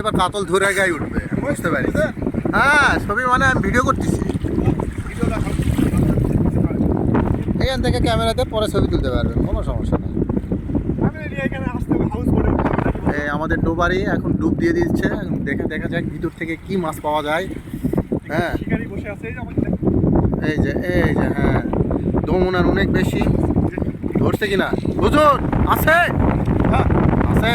এবার কাতল ধরে গায়ে উঠবে, বুঝতে পারিস? হ্যাঁ, ছবি মানে আমি ভিডিও করতেছি, এখান থেকে ক্যামেরাতে পরে ছবি তুলতে পারবেন, কোনো সমস্যা নেই। এই আমাদের ডোবারি এখন ডুব দিয়ে দিচ্ছে, দেখা যাক ভিতর থেকে কি মাছ পাওয়া যায়। হ্যাঁ, এই যে হ্যাঁ, দমনার অনেক বেশি। ধরছে কিনা হুজুর? আছে, আছে।